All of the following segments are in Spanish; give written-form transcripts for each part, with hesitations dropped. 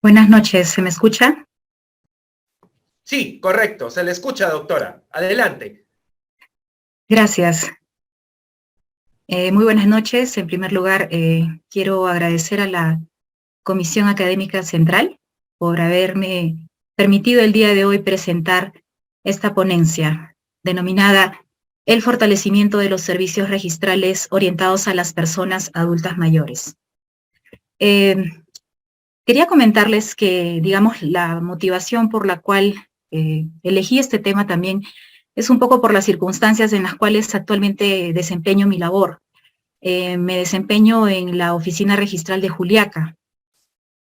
Buenas noches, ¿se me escucha? Sí, correcto, se le escucha, doctora. Adelante. Gracias. Muy buenas noches. En primer lugar, quiero agradecer a la Comisión Académica Central por haberme permitido el día de hoy presentar esta ponencia denominada El fortalecimiento de los servicios registrales orientados a las personas adultas mayores. Quería comentarles que, digamos, la motivación por la cual elegí este tema también es un poco por las circunstancias en las cuales actualmente desempeño mi labor. Me desempeño en la oficina registral de Juliaca.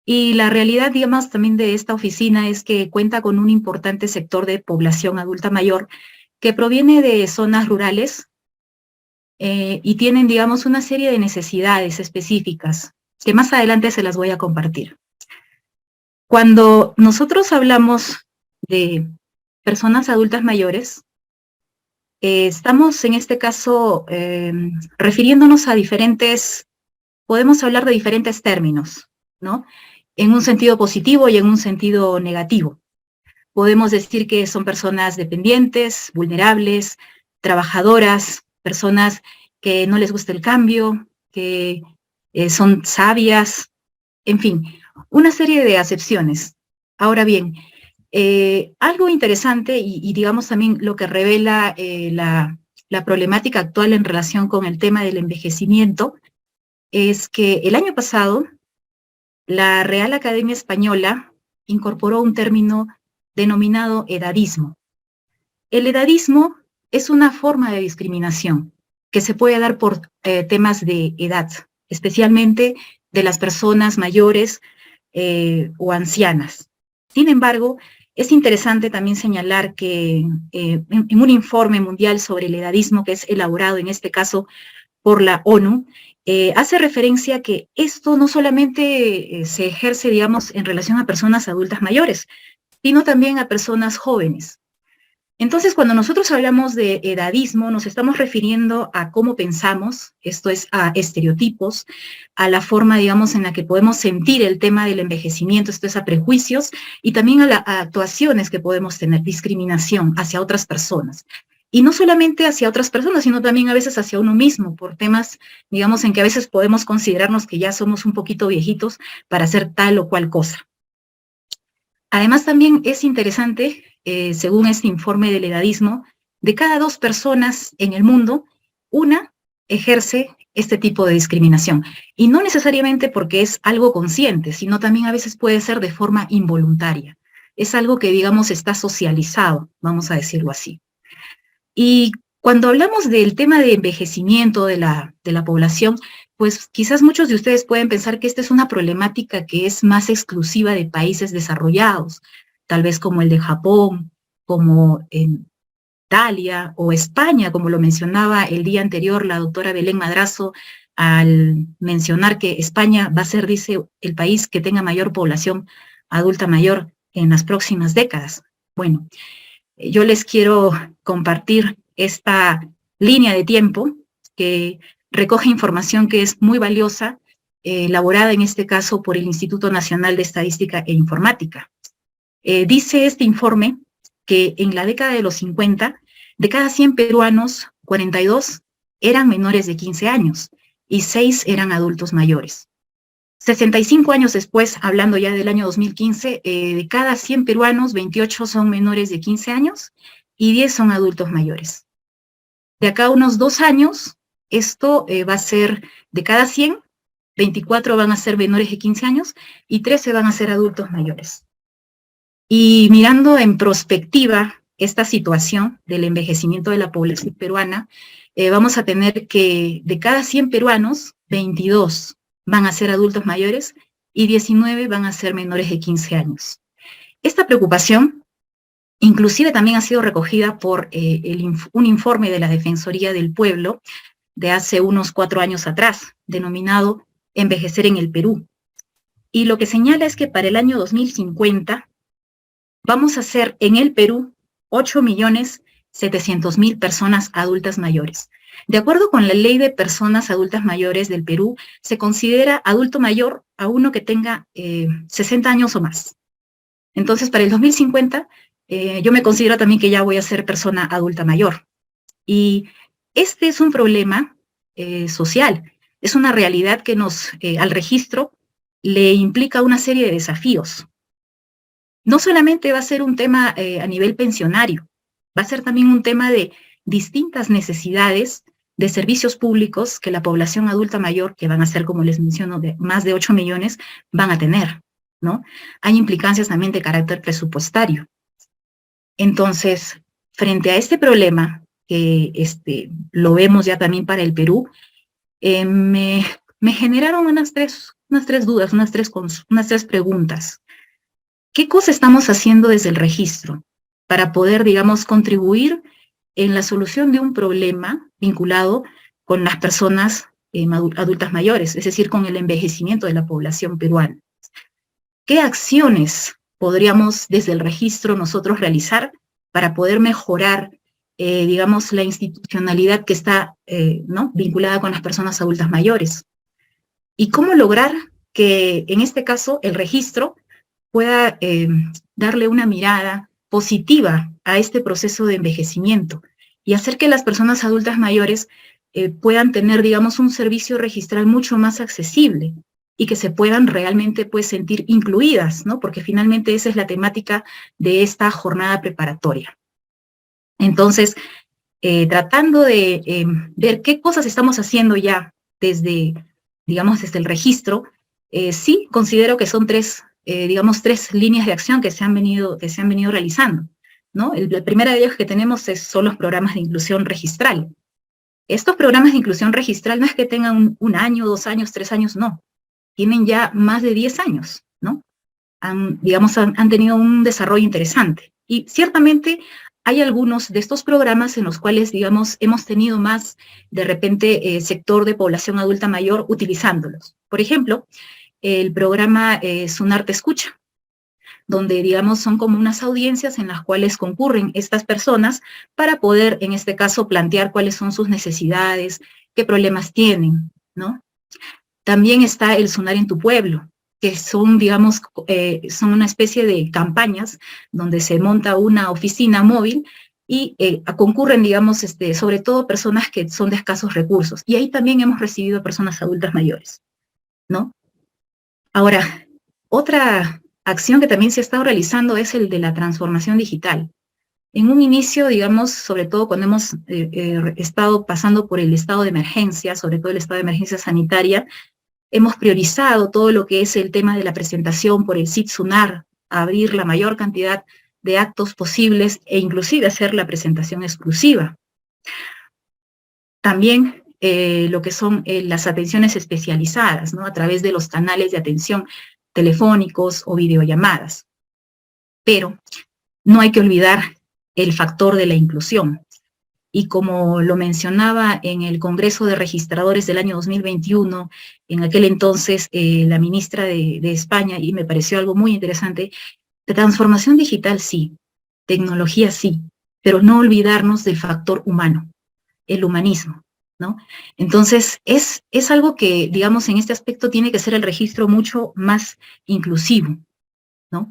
Y la realidad, digamos, también de esta oficina es que cuenta con un importante sector de población adulta mayor que proviene de zonas rurales y tienen, digamos, una serie de necesidades específicas que más adelante se las voy a compartir. Cuando nosotros hablamos de personas adultas mayores, estamos en este caso refiriéndonos a podemos hablar de diferentes términos, ¿no? En un sentido positivo y en un sentido negativo. Podemos decir que son personas dependientes, vulnerables, trabajadoras, personas que no les gusta el cambio, que son sabias, en fin, una serie de acepciones. Ahora bien, algo interesante y digamos también lo que revela la problemática actual en relación con el tema del envejecimiento es que el año pasado la Real Academia Española incorporó un término denominado edadismo. El edadismo es una forma de discriminación que se puede dar por temas de edad, especialmente de las personas mayores o ancianas. Sin embargo, es interesante también señalar que en un informe mundial sobre el edadismo, que es elaborado en este caso por la ONU, hace referencia a que esto no solamente se ejerce, digamos, en relación a personas adultas mayores, sino también a personas jóvenes. Entonces, cuando nosotros hablamos de edadismo, nos estamos refiriendo a cómo pensamos, esto es a estereotipos, a la forma, digamos, en la que podemos sentir el tema del envejecimiento, esto es a prejuicios, y también a actuaciones que podemos tener, discriminación hacia otras personas. Y no solamente hacia otras personas, sino también a veces hacia uno mismo, por temas, digamos, en que a veces podemos considerarnos que ya somos un poquito viejitos para hacer tal o cual cosa. Además, también es interesante, según este informe del edadismo, de cada 2 personas en el mundo, una ejerce este tipo de discriminación. Y no necesariamente porque es algo consciente, sino también a veces puede ser de forma involuntaria. Es algo que, digamos, está socializado, vamos a decirlo así. Y cuando hablamos del tema de envejecimiento de la población, pues quizás muchos de ustedes pueden pensar que esta es una problemática que es más exclusiva de países desarrollados, tal vez como el de Japón, como en Italia o España, como lo mencionaba el día anterior la doctora Belén Madrazo, al mencionar que España va a ser, dice, el país que tenga mayor población adulta mayor en las próximas décadas. Bueno, yo les quiero compartir esta línea de tiempo que recoge información que es muy valiosa, elaborada en este caso por el Instituto Nacional de Estadística e Informática. Dice este informe que en la década de los 50, de cada 100 peruanos, 42 eran menores de 15 años y 6 eran adultos mayores. 65 años después, hablando ya del año 2015, de cada 100 peruanos, 28 son menores de 15 años y 10 son adultos mayores. De acá a unos 2 años, esto va a ser de cada 100, 24 van a ser menores de 15 años y 13 van a ser adultos mayores. Y mirando en perspectiva esta situación del envejecimiento de la población peruana, vamos a tener que de cada 100 peruanos, 22 van a ser adultos mayores y 19 van a ser menores de 15 años. Esta preocupación inclusive también ha sido recogida por un informe de la Defensoría del Pueblo de hace unos 4 años atrás, denominado Envejecer en el Perú. Y lo que señala es que para el año 2050 vamos a ser en el Perú 8.700.000 personas adultas mayores. De acuerdo con la Ley de Personas Adultas Mayores del Perú, se considera adulto mayor a uno que tenga 60 años o más. Entonces, para el 2050, yo me considero también que ya voy a ser persona adulta mayor. Y este es un problema social, es una realidad que al registro le implica una serie de desafíos. No solamente va a ser un tema a nivel pensionario, va a ser también un tema de distintas necesidades de servicios públicos que la población adulta mayor, que van a ser, como les menciono, de más de 8 millones, van a tener, ¿no? Hay implicancias también de carácter presupuestario. Entonces, frente a este problema, que lo vemos ya también para el Perú, me generaron unas tres dudas, unas tres preguntas. ¿Qué cosa estamos haciendo desde el registro para poder, digamos, contribuir en la solución de un problema vinculado con las personas adultas mayores, es decir, con el envejecimiento de la población peruana? ¿Qué acciones podríamos desde el registro nosotros realizar para poder mejorar, digamos, la institucionalidad que está ¿no? vinculada con las personas adultas mayores? ¿Y cómo lograr que, en este caso, el registro pueda darle una mirada positiva a este proceso de envejecimiento y hacer que las personas adultas mayores puedan tener, digamos, un servicio registral mucho más accesible y que se puedan realmente, pues, sentir incluidas, ¿no? Porque finalmente esa es la temática de esta jornada preparatoria. Entonces, tratando de ver qué cosas estamos haciendo ya desde, digamos, desde el registro, sí considero que son digamos, tres líneas de acción que se han venido realizando, ¿no? La primera de ellas que tenemos son los programas de inclusión registral. Estos programas de inclusión registral no es que tengan un año, 2 años, 3 años, no. Tienen ya más de 10 años, ¿no? Han tenido un desarrollo interesante. Y ciertamente hay algunos de estos programas en los cuales, digamos, hemos tenido más, de repente, sector de población adulta mayor utilizándolos. Por ejemplo, el programa SUNAR Te Escucha, donde, digamos, son como unas audiencias en las cuales concurren estas personas para poder, en este caso, plantear cuáles son sus necesidades, qué problemas tienen, ¿no? También está el SUNAR en tu pueblo, que son, digamos, son una especie de campañas donde se monta una oficina móvil y concurren, digamos, sobre todo personas que son de escasos recursos. Y ahí también hemos recibido personas adultas mayores, ¿no? Ahora, otra acción que también se ha estado realizando es el de la transformación digital. En un inicio, digamos, sobre todo cuando hemos estado pasando por el estado de emergencia, sobre todo el estado de emergencia sanitaria, hemos priorizado todo lo que es el tema de la presentación por el SIT SUNAR, abrir la mayor cantidad de actos posibles e inclusive hacer la presentación exclusiva. También lo que son las atenciones especializadas, ¿no? A través de los canales de atención telefónicos o videollamadas. Pero no hay que olvidar el factor de la inclusión. Y como lo mencionaba en el Congreso de Registradores del año 2021, en aquel entonces la ministra de España, y me pareció algo muy interesante, de transformación digital sí, tecnología sí, pero no olvidarnos del factor humano, el humanismo, ¿no? Entonces, es algo que, digamos, en este aspecto tiene que ser el registro mucho más inclusivo, ¿no?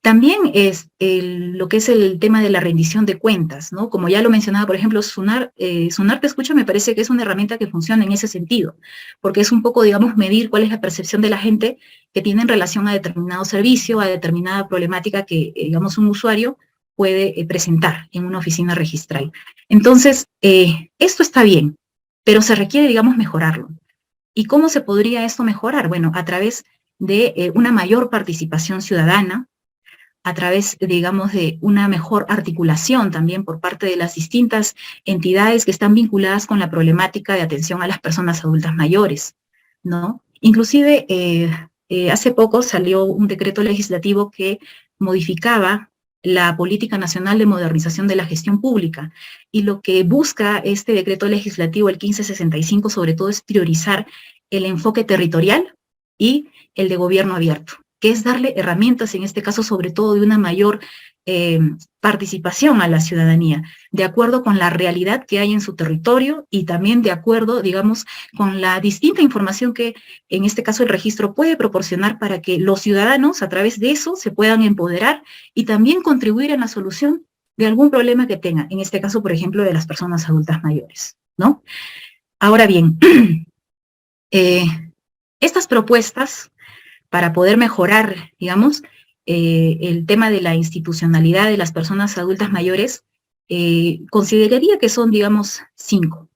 También es lo que es el tema de la rendición de cuentas, ¿no? Como ya lo mencionaba, por ejemplo, SUNAR Te Escucha me parece que es una herramienta que funciona en ese sentido, porque es un poco, digamos, medir cuál es la percepción de la gente que tiene en relación a determinado servicio, a determinada problemática que, digamos, un usuario puede presentar en una oficina registral. Entonces, esto está bien, pero se requiere, digamos, mejorarlo. ¿Y cómo se podría esto mejorar? Bueno, a través de una mayor participación ciudadana, a través, digamos, de una mejor articulación también por parte de las distintas entidades que están vinculadas con la problemática de atención a las personas adultas mayores, ¿no? Inclusive, hace poco salió un decreto legislativo que modificaba la Política Nacional de Modernización de la Gestión Pública, y lo que busca este decreto legislativo, el 1565, sobre todo es priorizar el enfoque territorial y el de gobierno abierto. que es darle herramientas, en este caso sobre todo de una mayor participación a la ciudadanía, de acuerdo con la realidad que hay en su territorio y también de acuerdo, digamos, con la distinta información que en este caso el registro puede proporcionar para que los ciudadanos a través de eso se puedan empoderar y también contribuir en la solución de algún problema que tengan, en este caso, por ejemplo, de las personas adultas mayores, ¿no? Ahora bien, estas propuestas para poder mejorar, digamos, el tema de la institucionalidad de las personas adultas mayores, consideraría que son, digamos, 5.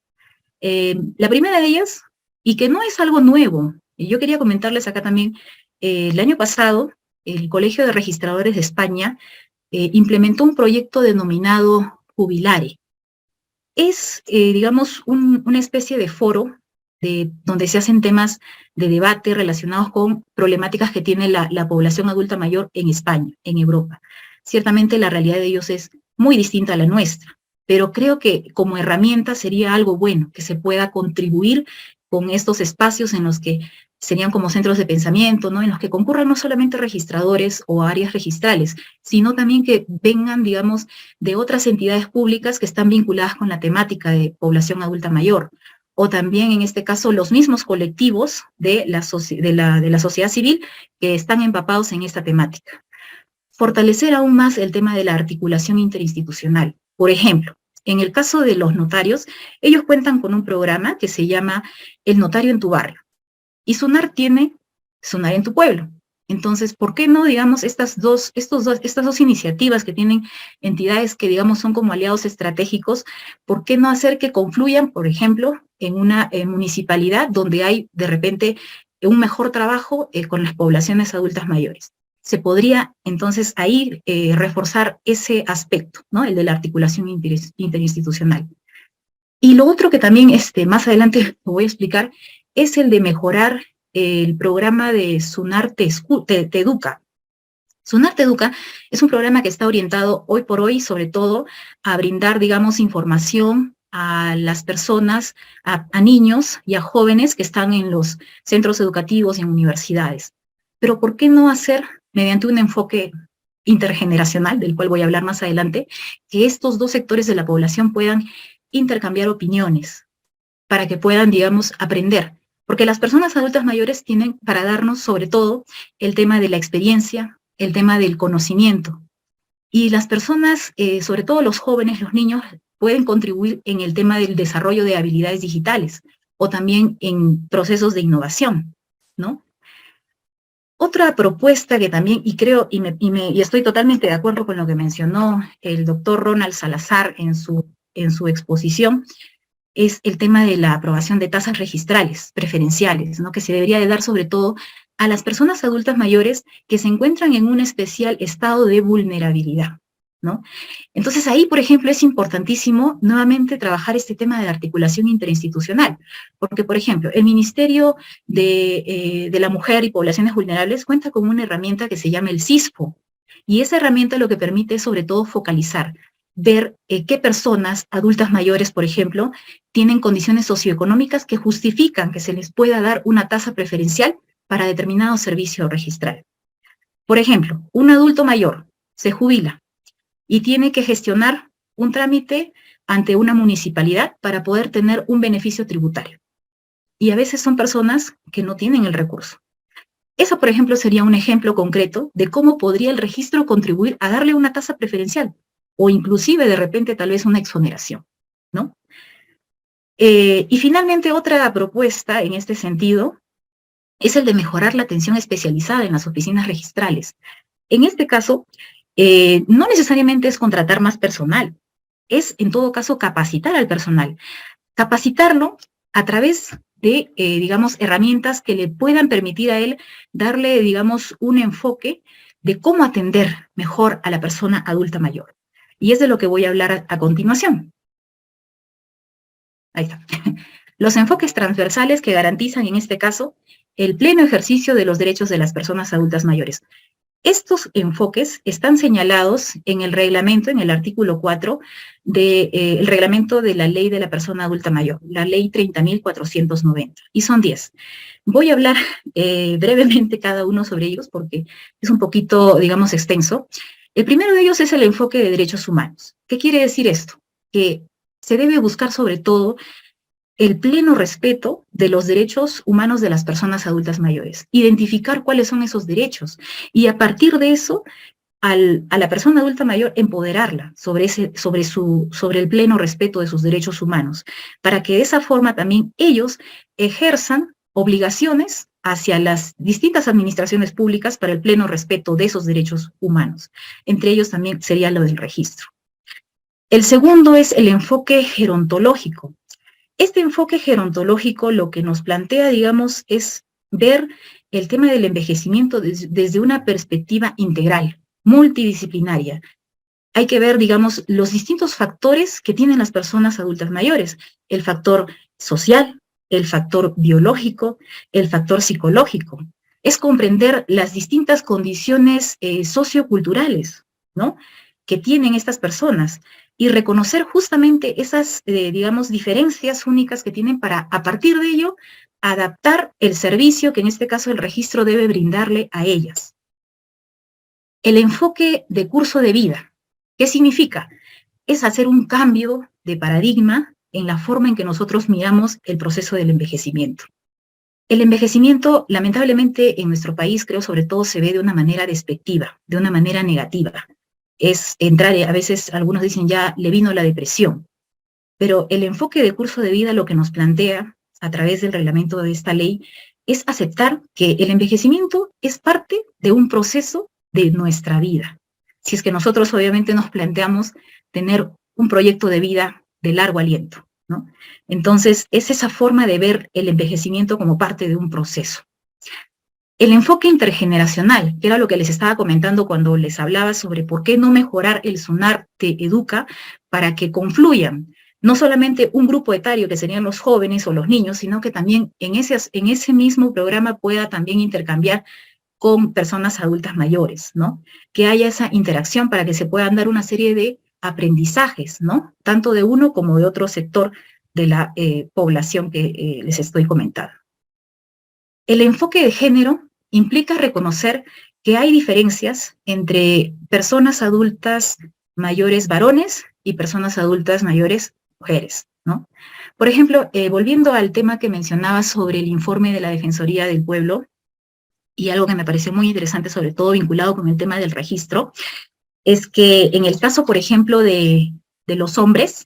La primera de ellas, y que no es algo nuevo, y yo quería comentarles acá también, el año pasado, el Colegio de Registradores de España implementó un proyecto denominado Jubilare. Es, digamos, una especie de foro donde se hacen temas de debate relacionados con problemáticas que tiene la población adulta mayor en España, en Europa. Ciertamente la realidad de ellos es muy distinta a la nuestra, pero creo que como herramienta sería algo bueno que se pueda contribuir con estos espacios en los que serían como centros de pensamiento, ¿no? En los que concurran no solamente registradores o áreas registrales, sino también que vengan, digamos, de otras entidades públicas que están vinculadas con la temática de población adulta mayor, o también en este caso los mismos colectivos de la sociedad civil que están empapados en esta temática. Fortalecer aún más el tema de la articulación interinstitucional. Por ejemplo, en el caso de los notarios, ellos cuentan con un programa que se llama El Notario en tu Barrio. Y SUNAR tiene SUNAR en tu Pueblo. Entonces, ¿por qué no, digamos, estas dos iniciativas que tienen entidades que, digamos, son como aliados estratégicos, ¿por qué no hacer que confluyan, por ejemplo, en una municipalidad donde hay, de repente, un mejor trabajo con las poblaciones adultas mayores? Se podría, entonces, ahí reforzar ese aspecto, ¿no? El de la articulación interinstitucional. Y lo otro que también, más adelante lo voy a explicar, es el de mejorar el programa de SUNAR Te Educa. SUNAR Te Educa es un programa que está orientado hoy por hoy, sobre todo, a brindar, digamos, información a las personas, a niños y a jóvenes que están en los centros educativos y en universidades. Pero ¿por qué no hacer, mediante un enfoque intergeneracional, del cual voy a hablar más adelante, que estos dos sectores de la población puedan intercambiar opiniones para que puedan, digamos, aprender? Porque las personas adultas mayores tienen para darnos, sobre todo, el tema de la experiencia, el tema del conocimiento. Y las personas, sobre todo los jóvenes, los niños, pueden contribuir en el tema del desarrollo de habilidades digitales o también en procesos de innovación, ¿no? Otra propuesta que también, y creo, y estoy totalmente de acuerdo con lo que mencionó el doctor Ronald Salazar en su exposición, es el tema de la aprobación de tasas registrales preferenciales, ¿no? Que se debería de dar sobre todo a las personas adultas mayores que se encuentran en un especial estado de vulnerabilidad, ¿no? Entonces ahí, por ejemplo, es importantísimo nuevamente trabajar este tema de la articulación interinstitucional, porque, por ejemplo, el Ministerio de la Mujer y Poblaciones Vulnerables cuenta con una herramienta que se llama el CISPO, y esa herramienta lo que permite es sobre todo focalizar, ver qué personas adultas mayores, por ejemplo, tienen condiciones socioeconómicas que justifican que se les pueda dar una tasa preferencial para determinado servicio registral. Por ejemplo, un adulto mayor se jubila y tiene que gestionar un trámite ante una municipalidad para poder tener un beneficio tributario. Y a veces son personas que no tienen el recurso. Eso, por ejemplo, sería un ejemplo concreto de cómo podría el registro contribuir a darle una tasa preferencial, o inclusive de repente tal vez una exoneración, ¿no? Y finalmente otra propuesta en este sentido es el de mejorar la atención especializada en las oficinas registrales. En este caso, no necesariamente es contratar más personal, es en todo caso capacitar al personal. Capacitarlo a través de, digamos, herramientas que le puedan permitir a él darle, digamos, un enfoque de cómo atender mejor a la persona adulta mayor. Y es de lo que voy a hablar a continuación. Ahí está. Los enfoques transversales que garantizan, en este caso, el pleno ejercicio de los derechos de las personas adultas mayores. Estos enfoques están señalados en el reglamento, en el artículo 4 del reglamento de la Ley de la Persona Adulta Mayor, la Ley 30.490, y son 10. Voy a hablar brevemente cada uno sobre ellos porque es un poquito, digamos, extenso. El primero de ellos es el enfoque de derechos humanos. ¿Qué quiere decir esto? Que se debe buscar sobre todo el pleno respeto de los derechos humanos de las personas adultas mayores, identificar cuáles son esos derechos y a partir de eso, a la persona adulta mayor empoderarla sobre el pleno respeto de sus derechos humanos, para que de esa forma también ellos ejerzan obligaciones hacia las distintas administraciones públicas para el pleno respeto de esos derechos humanos. Entre ellos también sería lo del registro. El segundo es el enfoque gerontológico. Este enfoque gerontológico lo que nos plantea, digamos, es ver el tema del envejecimiento desde una perspectiva integral, multidisciplinaria. Hay que ver, digamos, los distintos factores que tienen las personas adultas mayores. El factor social, el factor biológico, el factor psicológico. Es comprender las distintas condiciones socioculturales, ¿no?, que tienen estas personas y reconocer justamente esas, digamos, diferencias únicas que tienen para, a partir de ello, adaptar el servicio que en este caso el registro debe brindarle a ellas. El enfoque de curso de vida, ¿qué significa? Es hacer un cambio de paradigma en la forma en que nosotros miramos el proceso del envejecimiento. El envejecimiento, lamentablemente, en nuestro país, creo, sobre todo, se ve de una manera despectiva, de una manera negativa. Es entrar, a veces algunos dicen ya le vino la depresión, pero el enfoque de curso de vida lo que nos plantea a través del reglamento de esta ley es aceptar que el envejecimiento es parte de un proceso de nuestra vida. Si es que nosotros obviamente nos planteamos tener un proyecto de vida de largo aliento, ¿no? Entonces es esa forma de ver el envejecimiento como parte de un proceso. El enfoque intergeneracional, que era lo que les estaba comentando cuando les hablaba sobre por qué no mejorar el SUNAR Te Educa para que confluyan no solamente un grupo etario que serían los jóvenes o los niños, sino que también en ese mismo programa pueda también intercambiar con personas adultas mayores, ¿no? Que haya esa interacción para que se puedan dar una serie de aprendizajes, ¿no? Tanto de uno como de otro sector de la población que les estoy comentando. El enfoque de género implica reconocer que hay diferencias entre personas adultas mayores varones y personas adultas mayores mujeres, ¿no? Por ejemplo, volviendo al tema que mencionaba sobre el informe de la Defensoría del Pueblo, y algo que me pareció muy interesante, sobre todo vinculado con el tema del registro, es que en el caso, por ejemplo, de los hombres,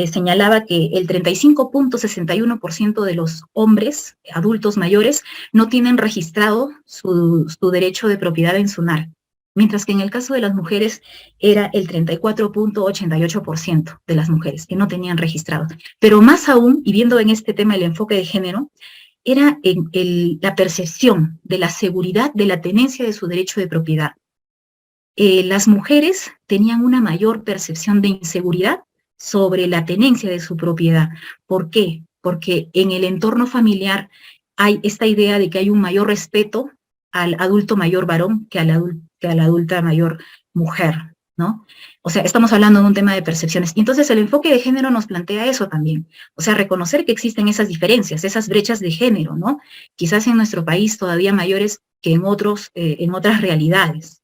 señalaba que el 35.61% de los hombres adultos mayores no tienen registrado su derecho de propiedad en SUNAR, mientras que en el caso de las mujeres era el 34.88% de las mujeres que no tenían registrado. Pero más aún, y viendo en este tema el enfoque de género, era la percepción de la seguridad de la tenencia de su derecho de propiedad. Las mujeres tenían una mayor percepción de inseguridad sobre la tenencia de su propiedad. ¿Por qué? Porque en el entorno familiar hay esta idea de que hay un mayor respeto al adulto mayor varón que a la adulta mayor mujer, ¿no? O sea, estamos hablando de un tema de percepciones. Y entonces el enfoque de género nos plantea eso también. O sea, reconocer que existen esas diferencias, esas brechas de género, ¿no? Quizás en nuestro país todavía mayores que en otras realidades.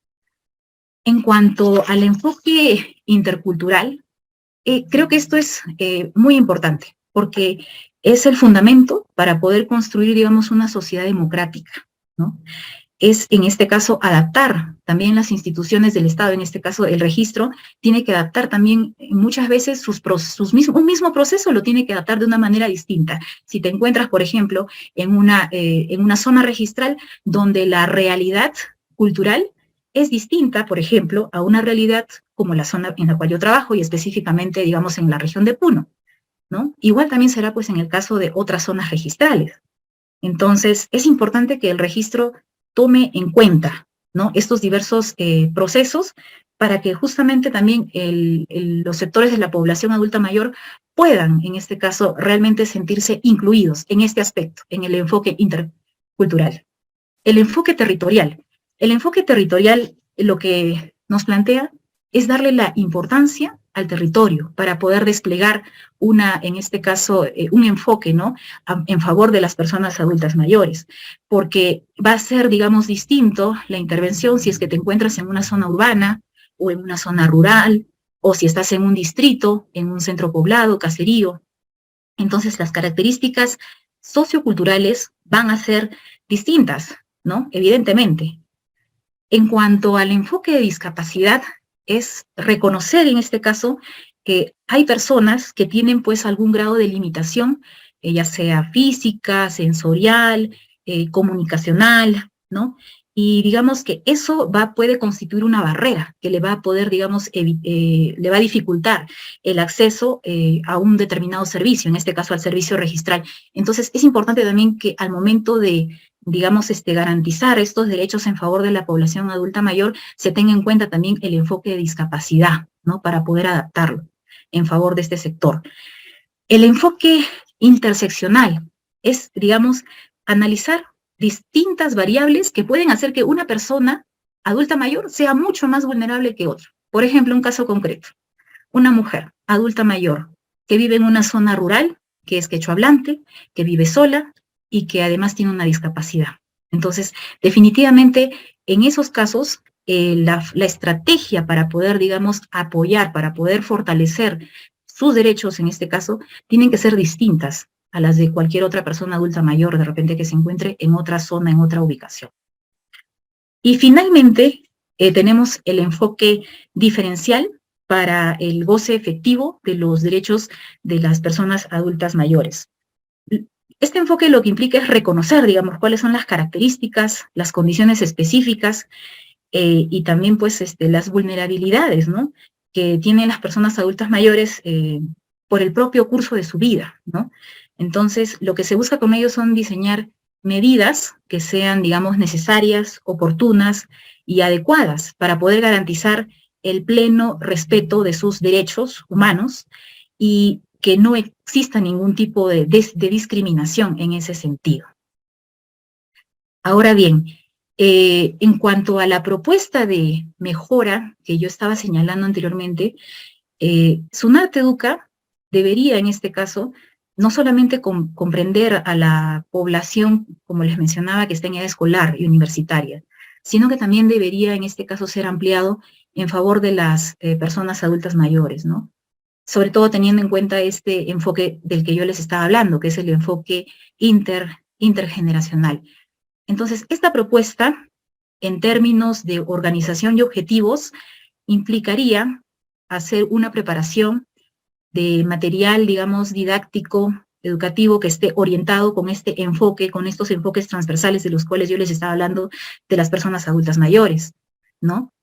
En cuanto al enfoque intercultural, creo que esto es muy importante, porque es el fundamento para poder construir, digamos, una sociedad democrática, ¿no? Es, en este caso, adaptar también las instituciones del Estado, en este caso el registro, tiene que adaptar también muchas veces un mismo proceso lo tiene que adaptar de una manera distinta. Si te encuentras, por ejemplo, en una zona registral donde la realidad cultural es distinta, por ejemplo, a una realidad como la zona en la cual yo trabajo y específicamente, digamos, en la región de Puno, ¿no? Igual también será, pues, en el caso de otras zonas registrales. Entonces, es importante que el registro tome en cuenta, ¿no?, estos diversos procesos para que justamente también los sectores de la población adulta mayor puedan, en este caso, realmente sentirse incluidos en este aspecto, en el enfoque intercultural. El enfoque territorial. El enfoque territorial lo que nos plantea es darle la importancia al territorio para poder desplegar en este caso, un enfoque, ¿no? En favor de las personas adultas mayores, porque va a ser, digamos, distinto la intervención si es que te encuentras en una zona urbana o en una zona rural, o si estás en un distrito, en un centro poblado, caserío. Entonces, las características socioculturales van a ser distintas, ¿no? Evidentemente. En cuanto al enfoque de discapacidad, es reconocer en este caso que hay personas que tienen pues algún grado de limitación, ya sea física, sensorial, comunicacional, ¿no? Y digamos que eso puede constituir una barrera que le va a poder, digamos, le va a dificultar el acceso a un determinado servicio, en este caso al servicio registral. Entonces, es importante también que al momento de, digamos, garantizar estos derechos en favor de la población adulta mayor, se tenga en cuenta también el enfoque de discapacidad, ¿no? Para poder adaptarlo en favor de este sector. El enfoque interseccional es, digamos, analizar distintas variables que pueden hacer que una persona adulta mayor sea mucho más vulnerable que otra. Por ejemplo, un caso concreto, una mujer adulta mayor que vive en una zona rural, que es quechua hablante, que vive sola y que además tiene una discapacidad. Entonces, definitivamente, en esos casos, la estrategia para poder, digamos, apoyar, para poder fortalecer sus derechos, en este caso, tienen que ser distintas a las de cualquier otra persona adulta mayor, de repente que se encuentre en otra zona, en otra ubicación. Y finalmente, tenemos el enfoque diferencial para el goce efectivo de los derechos de las personas adultas mayores. Este enfoque lo que implica es reconocer, digamos, cuáles son las características, las condiciones específicas y también, pues, las vulnerabilidades, ¿no?, que tienen las personas adultas mayores por el propio curso de su vida, ¿no? Entonces, lo que se busca con ellos son diseñar medidas que sean, digamos, necesarias, oportunas y adecuadas para poder garantizar el pleno respeto de sus derechos humanos y que no exista ningún tipo de discriminación en ese sentido. Ahora bien, en cuanto a la propuesta de mejora que yo estaba señalando anteriormente, SUNAT Educa debería, en este caso, no solamente comprender a la población, como les mencionaba, que está en edad escolar y universitaria, sino que también debería, en este caso, ser ampliado en favor de las personas adultas mayores, ¿no? Sobre todo teniendo en cuenta este enfoque del que yo les estaba hablando, que es el enfoque intergeneracional. Entonces, esta propuesta, en términos de organización y objetivos, implicaría hacer una preparación de material, digamos, didáctico, educativo, que esté orientado con este enfoque, con estos enfoques transversales de los cuales yo les estaba hablando de las personas adultas mayores, ¿no?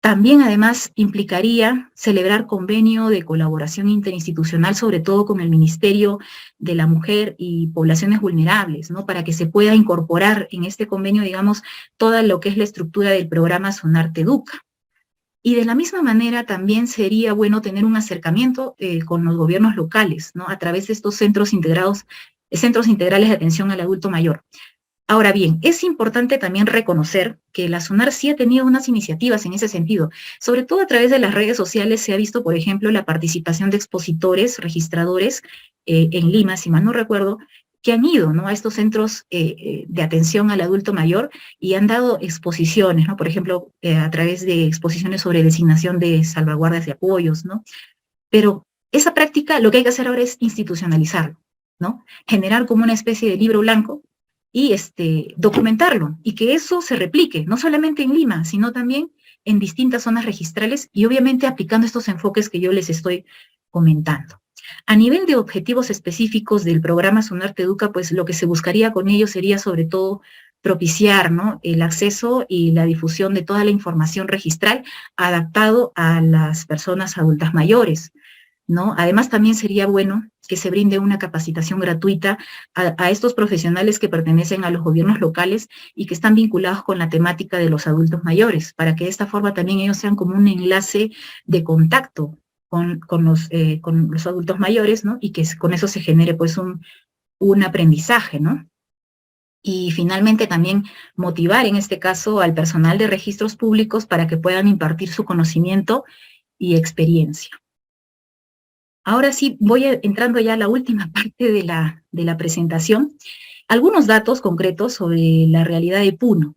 También, además, implicaría celebrar convenio de colaboración interinstitucional, sobre todo con el Ministerio de la Mujer y Poblaciones Vulnerables, ¿no?, para que se pueda incorporar en este convenio, digamos, toda lo que es la estructura del programa SUNAT Educa. Y de la misma manera también sería bueno tener un acercamiento con los gobiernos locales, ¿no?, a través de estos centros integrales de atención al adulto mayor. Ahora bien, es importante también reconocer que la SUNAR sí ha tenido unas iniciativas en ese sentido. Sobre todo a través de las redes sociales se ha visto, por ejemplo, la participación de expositores, registradores en Lima, si mal no recuerdo, que han ido, ¿no?, a estos centros de atención al adulto mayor y han dado exposiciones, ¿no?, por ejemplo, a través de exposiciones sobre designación de salvaguardas y apoyos, ¿no? Pero esa práctica lo que hay que hacer ahora es institucionalizarlo, ¿no? Generar como una especie de libro blanco y documentarlo, y que eso se replique, no solamente en Lima, sino también en distintas zonas registrales y obviamente aplicando estos enfoques que yo les estoy comentando. A nivel de objetivos específicos del programa SUNAT Educa, pues lo que se buscaría con ello sería sobre todo propiciar, ¿no?, el acceso y la difusión de toda la información registral adaptado a las personas adultas mayores, ¿no? Además, también sería bueno que se brinde una capacitación gratuita a estos profesionales que pertenecen a los gobiernos locales y que están vinculados con la temática de los adultos mayores, para que de esta forma también ellos sean como un enlace de contacto con los adultos mayores, ¿no?, y que con eso se genere pues un aprendizaje, ¿no? Y finalmente también motivar en este caso al personal de registros públicos para que puedan impartir su conocimiento y experiencia. Ahora sí, voy entrando ya a la última parte de la presentación. Algunos datos concretos sobre la realidad de Puno.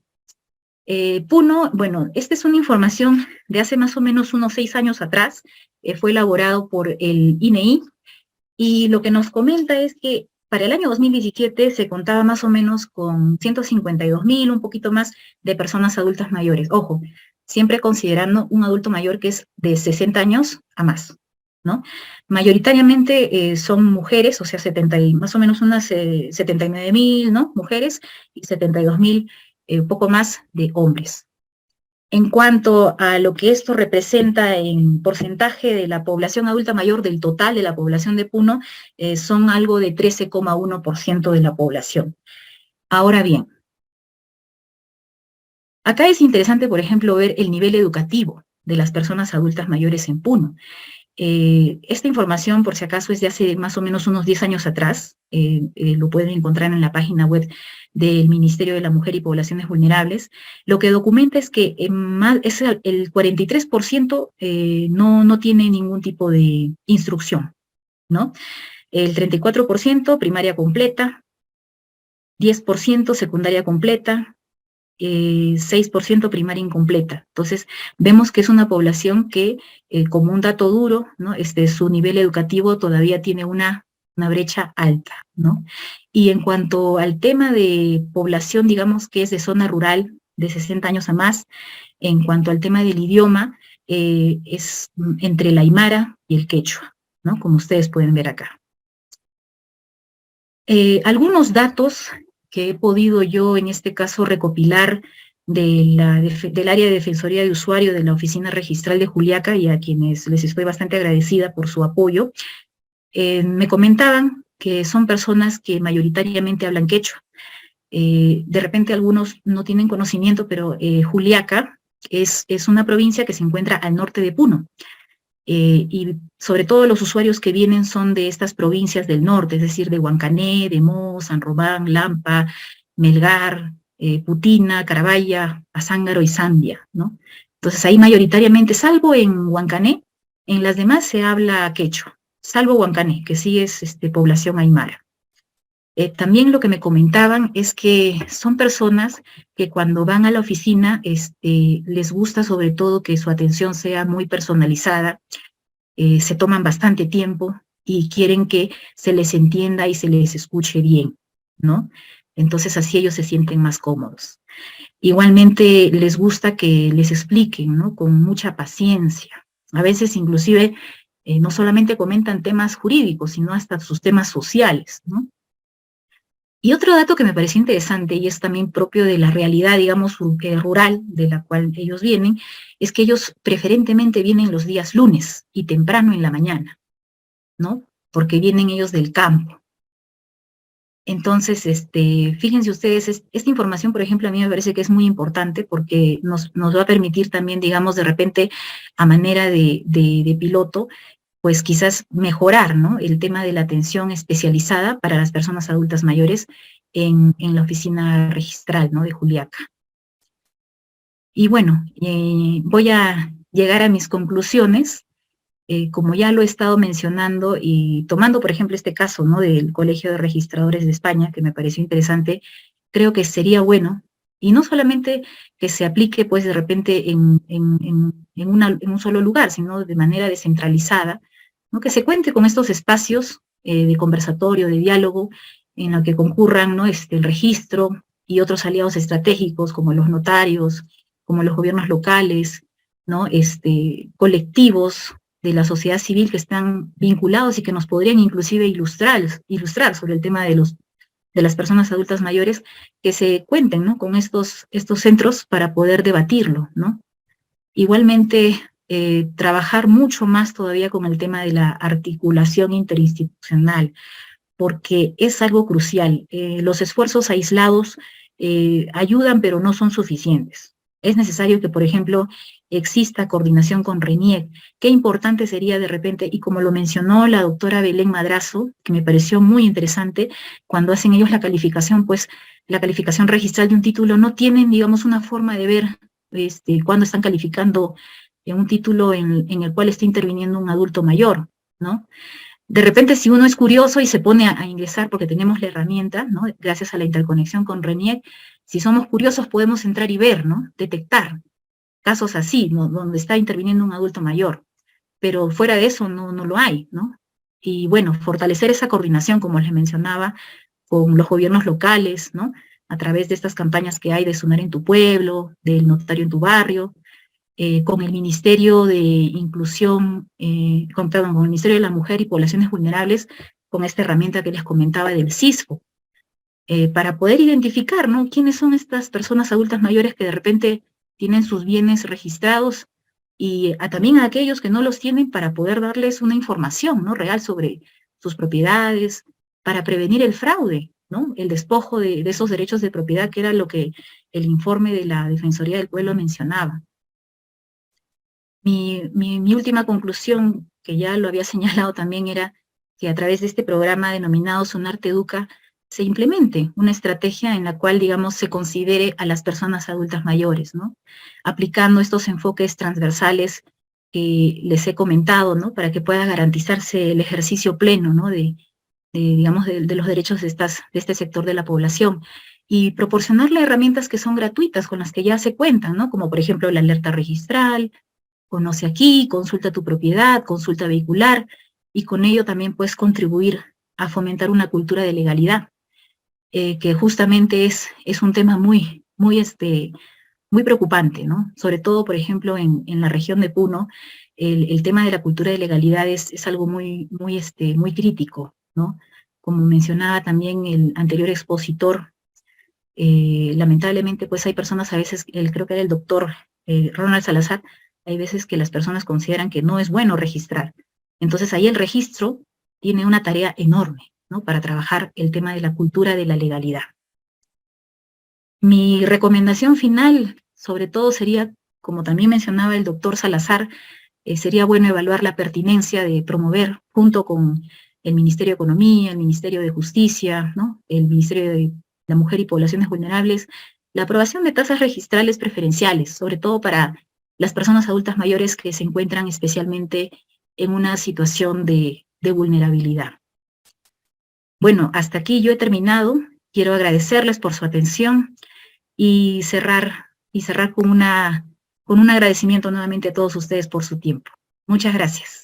Puno, bueno, esta es una información de hace más o menos unos 6 años atrás, fue elaborado por el INEI, y lo que nos comenta es que para el año 2017 se contaba más o menos con 152.000, un poquito más, de personas adultas mayores. Ojo, siempre considerando un adulto mayor que es de 60 años a más, ¿no? Mayoritariamente son mujeres, o sea, más o menos unas 79.000, ¿no? Mujeres, y 72.000, poco más, de hombres. En cuanto a lo que esto representa en porcentaje de la población adulta mayor del total de la población de Puno, son algo de 13,1% de la población. Ahora bien, acá es interesante, por ejemplo, ver el nivel educativo de las personas adultas mayores en Puno. Esta información, por si acaso, es de hace más o menos unos 10 años atrás. Lo pueden encontrar en la página web del Ministerio de la Mujer y Poblaciones Vulnerables. Lo que documenta es que es el 43% no tiene ningún tipo de instrucción, ¿no? El 34% primaria completa, 10% secundaria completa, 6% primaria incompleta. Entonces, vemos que es una población que, como un dato duro, ¿no? Su nivel educativo todavía tiene una brecha alta, ¿no? Y en cuanto al tema de población, digamos que es de zona rural, de 60 años a más, en cuanto al tema del idioma, es entre el aymara y el quechua, ¿no? Como ustedes pueden ver acá. Algunos datos que he podido yo, en este caso, recopilar del área de Defensoría de Usuario de la Oficina Registral de Juliaca, y a quienes les estoy bastante agradecida por su apoyo, me comentaban que son personas que mayoritariamente hablan quechua. De repente algunos no tienen conocimiento, pero Juliaca es una provincia que se encuentra al norte de Puno. Y sobre todo los usuarios que vienen son de estas provincias del norte, es decir, de Huancané, de Mo, San Román, Lampa, Melgar, Putina, Carabaya, Azángaro y Zambia, ¿no? Entonces ahí mayoritariamente, salvo en Huancané, en las demás se habla quechua, salvo Huancané, que sí es población aymara. También lo que me comentaban es que son personas que cuando van a la oficina les gusta sobre todo que su atención sea muy personalizada, se toman bastante tiempo y quieren que se les entienda y se les escuche bien, ¿no? Entonces así ellos se sienten más cómodos. Igualmente les gusta que les expliquen, ¿no? Con mucha paciencia. A veces inclusive no solamente comentan temas jurídicos, sino hasta sus temas sociales, ¿no? Y otro dato que me pareció interesante, y es también propio de la realidad, digamos, rural de la cual ellos vienen, es que ellos preferentemente vienen los días lunes y temprano en la mañana, ¿no? Porque vienen ellos del campo. Entonces, fíjense ustedes, esta información, por ejemplo, a mí me parece que es muy importante porque nos va a permitir también, digamos, de repente, a manera de piloto, pues quizás mejorar, ¿no? El tema de la atención especializada para las personas adultas mayores en la oficina registral, ¿no? De Juliaca. Y bueno, voy a llegar a mis conclusiones. Como ya lo he estado mencionando y tomando, por ejemplo, este caso, ¿no? Del Colegio de Registradores de España, que me pareció interesante, creo que sería bueno, y no solamente que se aplique, pues, de repente en un solo lugar, sino de manera descentralizada, ¿no? Que se cuente con estos espacios de conversatorio, de diálogo, en los que concurran, ¿no? El registro y otros aliados estratégicos, como los notarios, como los gobiernos locales, ¿no? Colectivos de la sociedad civil que están vinculados y que nos podrían inclusive ilustrar sobre el tema de las personas adultas mayores, que se cuenten, ¿no? Con estos centros para poder debatirlo, ¿no? Igualmente, trabajar mucho más todavía con el tema de la articulación interinstitucional, porque es algo crucial. Los esfuerzos aislados ayudan, pero no son suficientes. Es necesario que, por ejemplo, exista coordinación con RENIEC. Qué importante sería de repente, y como lo mencionó la doctora Belén Madrazo, que me pareció muy interesante, cuando hacen ellos la calificación, pues la calificación registral de un título, no tienen, digamos, una forma de ver cuando están calificando en un título en el cual está interviniendo un adulto mayor, ¿no? De repente, si uno es curioso y se pone a ingresar, porque tenemos la herramienta, ¿no? Gracias a la interconexión con RENIEC, si somos curiosos podemos entrar y ver, ¿no? Detectar casos así, ¿no? Donde está interviniendo un adulto mayor. Pero fuera de eso no lo hay, ¿no? Y bueno, fortalecer esa coordinación, como les mencionaba, con los gobiernos locales, ¿no? A través de estas campañas que hay de Sonar en tu pueblo, del notario en tu barrio, con el Ministerio de Inclusión, con el Ministerio de la Mujer y Poblaciones Vulnerables, con esta herramienta que les comentaba del CISFO, para poder identificar, ¿no? Quiénes son estas personas adultas mayores que de repente tienen sus bienes registrados y también a aquellos que no los tienen para poder darles una información, ¿no? Real sobre sus propiedades, para prevenir el fraude, ¿no? El despojo de esos derechos de propiedad, que era lo que el informe de la Defensoría del Pueblo mencionaba. Mi última conclusión, que ya lo había señalado también, era que a través de este programa denominado Sonar Te Educa, se implemente una estrategia en la cual, digamos, se considere a las personas adultas mayores, ¿no? Aplicando estos enfoques transversales que les he comentado, ¿no? Para que pueda garantizarse el ejercicio pleno, ¿no? Digamos, de los derechos de este sector de la población. Y proporcionarle herramientas que son gratuitas, con las que ya se cuentan, ¿no? Como por ejemplo la alerta registral, Conoce Aquí, Consulta tu Propiedad, Consulta Vehicular, y con ello también puedes contribuir a fomentar una cultura de legalidad, que justamente es un tema muy preocupante, ¿no? Sobre todo, por ejemplo, en la región de Puno, el tema de la cultura de legalidad es algo muy crítico, ¿no? Como mencionaba también el anterior expositor, lamentablemente, pues hay personas a veces, creo que era el doctor Ronald Salazar, hay veces que las personas consideran que no es bueno registrar. Entonces ahí el registro tiene una tarea enorme, ¿no? Para trabajar el tema de la cultura de la legalidad. Mi recomendación final, sobre todo, sería, como también mencionaba el doctor Salazar, sería bueno evaluar la pertinencia de promover, junto con el Ministerio de Economía, el Ministerio de Justicia, ¿no? El Ministerio de la Mujer y Poblaciones Vulnerables, la aprobación de tasas registrales preferenciales, sobre todo para las personas adultas mayores que se encuentran especialmente en una situación de vulnerabilidad. Bueno, hasta aquí yo he terminado. Quiero agradecerles por su atención y cerrar con un agradecimiento nuevamente a todos ustedes por su tiempo. Muchas gracias.